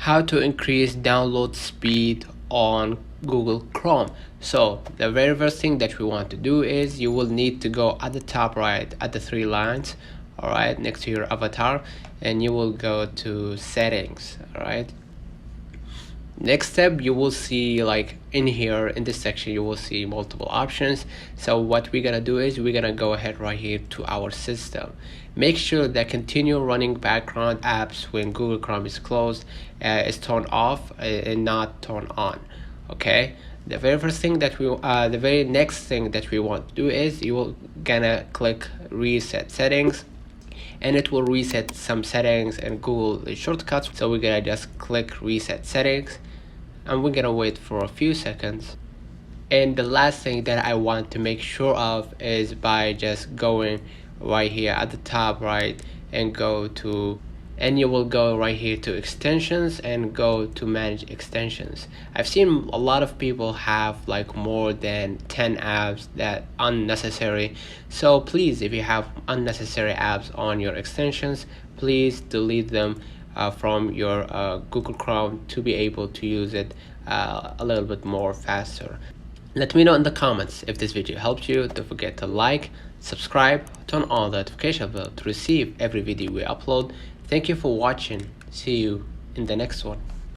how to increase download speed on Google Chrome. So the very first thing that we want to do is you will need to go at the top right at the three lines, all right, next to your avatar, and you will go to settings. All right, next step, you will see like in here in this section you will see multiple options. So what we're gonna do is we're gonna go ahead right here to our system. Make sure that continue running background apps when Google Chrome is closed is turned off and not turned on. Okay, the very first thing that the very next thing that we want to do is you will gonna click reset settings, and it will reset some settings and Google shortcuts. So we're gonna just click reset settings, and we're gonna wait for a few seconds. And the last thing that I want to make sure of is by just going right here at the top right and you will go right here to extensions and go to manage extensions. I've seen a lot of people have like more than 10 apps that unnecessary. So please, if you have unnecessary apps on your extensions, please delete them from your Google Chrome to be able to use it a little bit more faster. Let me know in the comments if this video helped you. Don't forget to like, subscribe, turn on the notification bell to receive every video we upload. Thank you for watching. See you in the next one.